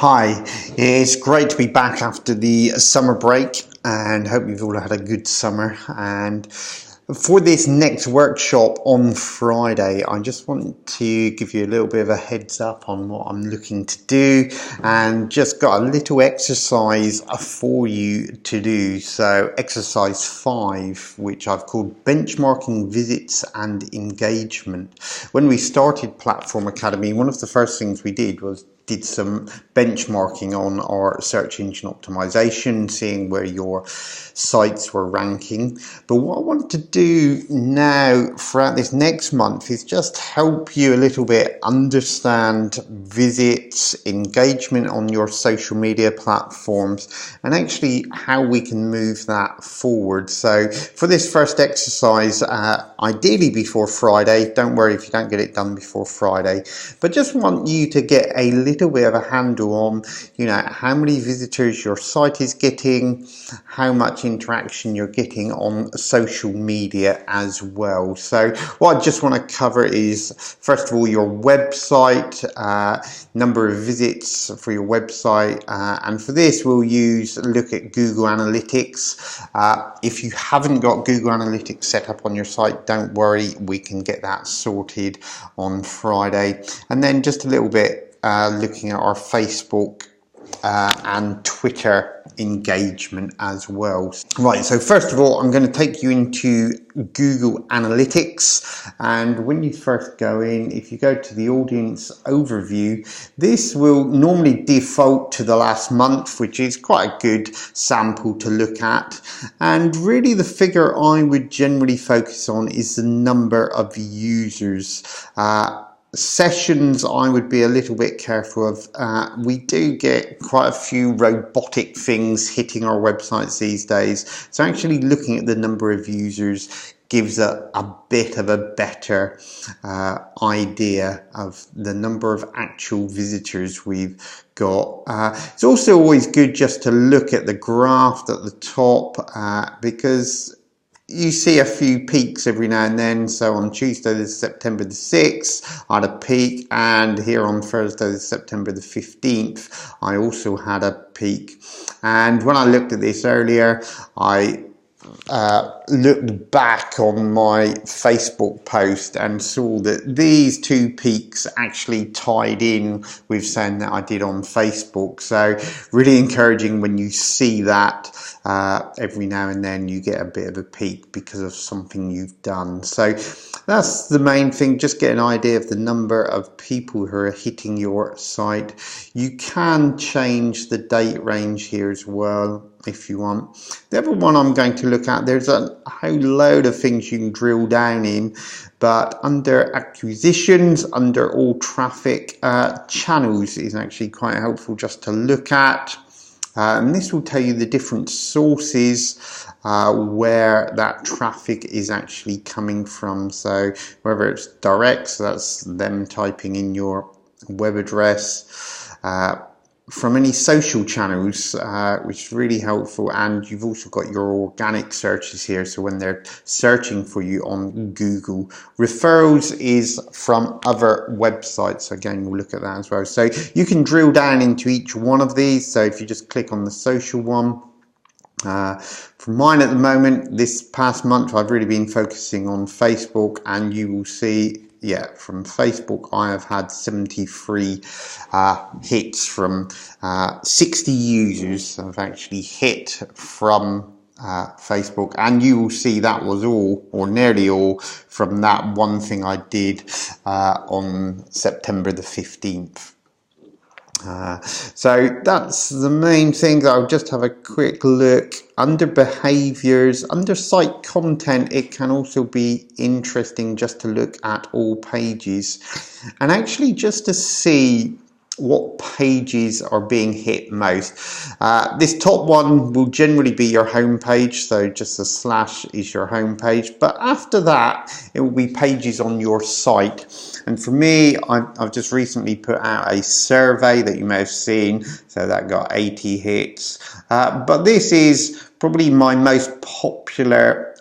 Hi, it's great to be back after the summer break and hope you've all had a good summer. And for this next workshop on Friday, I just want to give you a little bit of a heads up on what I'm looking to do and just got a little exercise for you to do. So exercise 5, which I've called benchmarking visits and engagement. When we started Platform Academy, one of the first things we did some benchmarking on our search engine optimization, seeing where your sites were ranking. But what I want to do now throughout this next month is just help you a little bit understand visits, engagement on your social media platforms, and actually how we can move that forward. So for this first exercise, ideally before Friday, don't worry if you don't get it done before Friday, but just want you to get a little bit of a handle on, how many visitors your site is getting, how much interaction you're getting on social media as well. So what I just want to cover is, first of all, your website, number of visits for your website, and for this we'll look at Google Analytics. If you haven't got Google Analytics set up on your site, don't worry, we can get that sorted on Friday. And then just a little bit looking at our Facebook and Twitter engagement as well. Right, so first of all, I'm going to take you into Google Analytics, and when you first go in, if you go to the audience overview, this will normally default to the last month, which is quite a good sample to look at. And really the figure I would generally focus on is the number of users. Sessions I would be a little bit careful of. We do get quite a few robotic things hitting our websites these days, so actually looking at the number of users gives a bit of a better idea of the number of actual visitors we've got. It's also always good just to look at the graph at the top, because you see a few peaks every now and then. So on Tuesday, September the 6th, I had a peak, and here on Thursday, September the 15th, I also had a peak. And when I looked at this earlier, I looked back on my Facebook post and saw that these two peaks actually tied in with something that I did on Facebook. So really encouraging when you see that every now and then you get a bit of a peak because of something you've done. So that's the main thing, just get an idea of the number of people who are hitting your site. You can change the date range here as well if you want. The other one I'm going to look at, there's a whole load of things you can drill down in, but under acquisitions, under all traffic, channels is actually quite helpful just to look at. And this will tell you the different sources where that traffic is actually coming from. So whether it's direct, so that's them typing in your web address, from any social channels, which is really helpful. And you've also got your organic searches here, so when they're searching for you on Google. Referrals is from other websites, so again we'll look at that as well. So you can drill down into each one of these. So if you just click on the social one, for mine at the moment, this past month I've really been focusing on Facebook, and you will see, from Facebook I have had 73 hits from 60 users have actually hit from Facebook, and you will see that was all, or nearly all, from that one thing I did on September the 15th. So that's the main thing. I'll just have a quick look under behaviors, under site content. It can also be interesting just to look at all pages and actually just to see what pages are being hit most. This top one will generally be your home page, so just a slash is your home page, but after that it will be pages on your site. And for me, I've just recently put out a survey that you may have seen, so that got 80 hits, but this is probably my most popular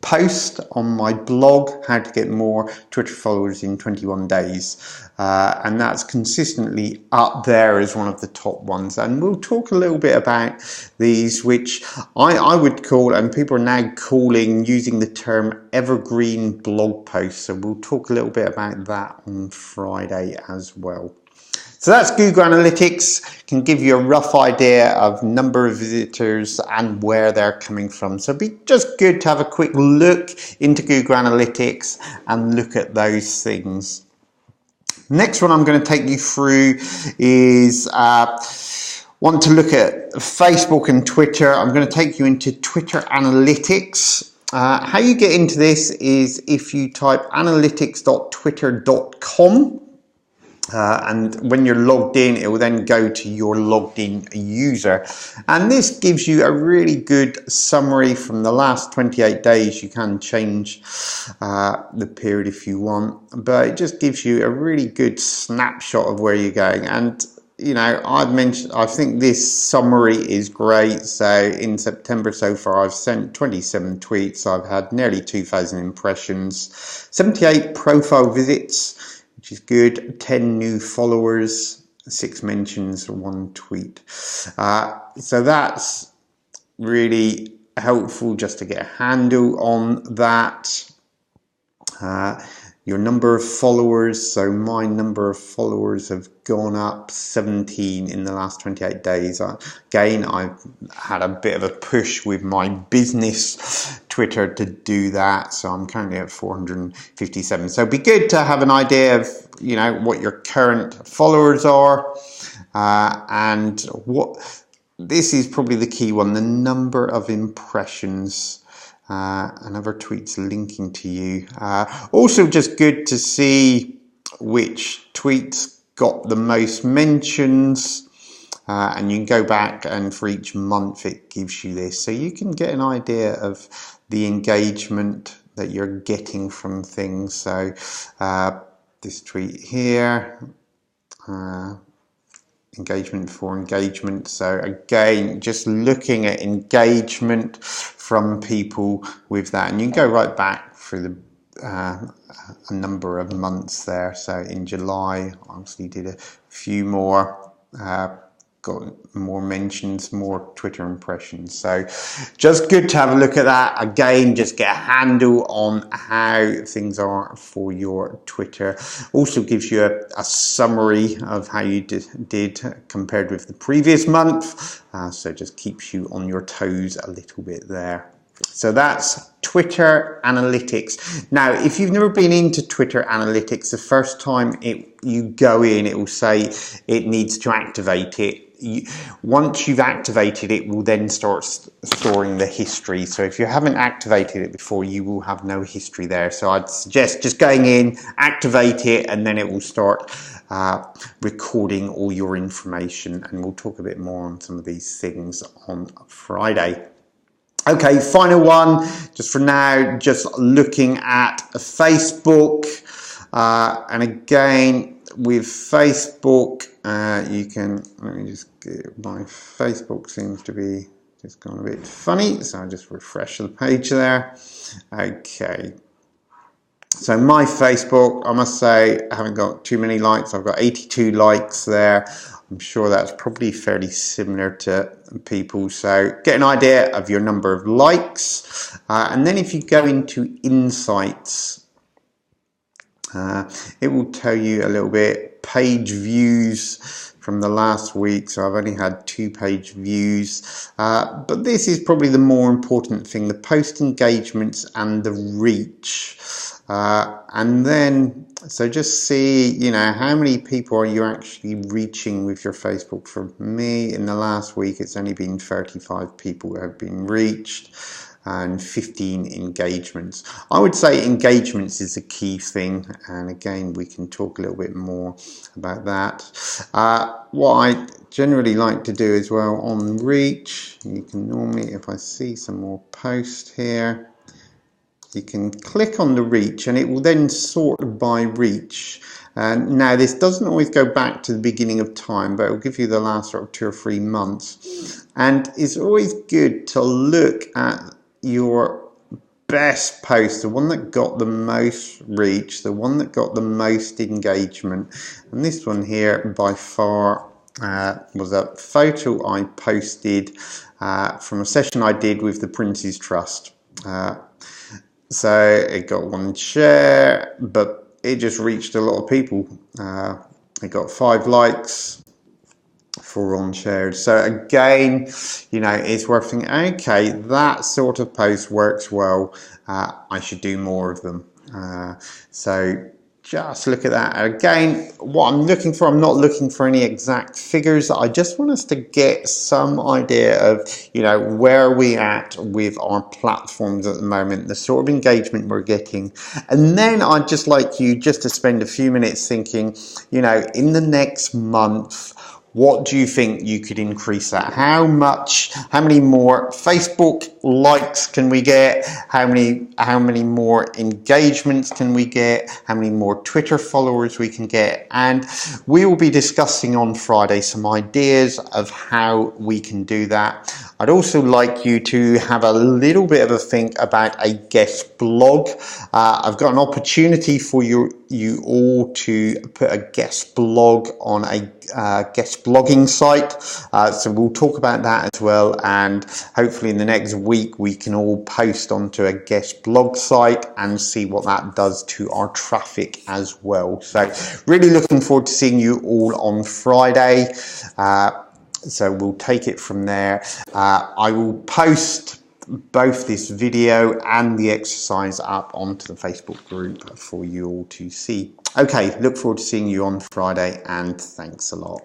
post on my blog, How to Get More Twitter Followers in 21 Days. And that's consistently up there as one of the top ones. And we'll talk a little bit about these, which I would call, and people are now calling, using the term evergreen blog posts. So we'll talk a little bit about that on Friday as well. So that's Google Analytics, can give you a rough idea of number of visitors and where they're coming from. So it'd be just good to have a quick look into Google Analytics and look at those things. Next one I'm going to take you through is want to look at Facebook and Twitter. I'm going to take you into Twitter Analytics. How you get into this is if you type analytics.twitter.com. And when you're logged in, it will then go to your logged in user. And this gives you a really good summary from the last 28 days. You can change the period if you want, but it just gives you a really good snapshot of where you're going. And you know, I think this summary is great. So in September so far, I've sent 27 tweets. I've had nearly 2,000 impressions, 78 profile visits, which is good, 10 new followers, 6 mentions, 1 tweet. So that's really helpful just to get a handle on that. Your number of followers, so my number of followers have gone up 17 in the last 28 days. Again, I've had a bit of a push with my business Twitter to do that, so I'm currently at 457. So it'd be good to have an idea of, you know, what your current followers are, and what, this is probably the key one, the number of impressions. And other tweets linking to you. Also just good to see which tweets got the most mentions, and you can go back and for each month it gives you this. So you can get an idea of the engagement that you're getting from things. So this tweet here, engagement for engagement. So again, just looking at engagement from people with that, and you can go right back through the a number of months there. So in July, obviously did a few more, got more mentions, more Twitter impressions. So just good to have a look at that. Again, just get a handle on how things are for your Twitter. Also gives you a summary of how you did compared with the previous month. So just keeps you on your toes a little bit there. So that's Twitter Analytics. Now, if you've never been into Twitter Analytics, the first time you go in, it will say it needs to activate it. Once you've activated it, will then start storing the history. So if you haven't activated it before, you will have no history there. So I'd suggest just going in, activate it, and then it will start recording all your information. And we'll talk a bit more on some of these things on Friday. Okay, final one, just for now, just looking at Facebook. And again, with Facebook, you can, let me just get, my Facebook seems to be just gone a bit funny, so I'll just refresh the page there. Okay, so my Facebook, I must say, I haven't got too many likes. I've got 82 likes there. I'm sure that's probably fairly similar to people. So get an idea of your number of likes. And then if you go into insights, it will tell you a little bit page views from the last week. So I've only had 2 page views, but this is probably the more important thing, the post engagements and the reach. And then, so just see, you know, how many people are you actually reaching with your Facebook. For me, in the last week, it's only been 35 people who have been reached and 15 engagements. I would say engagements is a key thing. And again, we can talk a little bit more about that. What I generally like to do as well on reach, you can normally, if I see some more posts here, you can click on the reach and it will then sort by reach. Now this doesn't always go back to the beginning of time, but it will give you the last sort of 2 or 3 months. And it's always good to look at your best post, the one that got the most reach, the one that got the most engagement. And this one here by far was a photo I posted from a session I did with the Prince's Trust. So it got 1 share, but it just reached a lot of people. It got 5 likes, 4 unshared. So again, you know, it's worth thinking, okay, that sort of post works well. I should do more of them. So just look at that. Again, what I'm looking for, I'm not looking for any exact figures. I just want us to get some idea of, you know, where are we at with our platforms at the moment, the sort of engagement we're getting. And then I'd just like you just to spend a few minutes thinking, you know, in the next month, what do you think you could increase that? How many more Facebook likes can we get? How many more engagements can we get? How many more Twitter followers we can get? And we will be discussing on Friday some ideas of how we can do that. I'd also like you to have a little bit of a think about a guest blog. I've got an opportunity for you all to put a guest blog on a guest blogging site. So we'll talk about that as well, and hopefully in the next week we can all post onto a guest blog site and see what that does to our traffic as well. So really looking forward to seeing you all on Friday. So we'll take it from there. I will post both this video and the exercise up onto the Facebook group for you all to see. Okay, look forward to seeing you on Friday, and thanks a lot.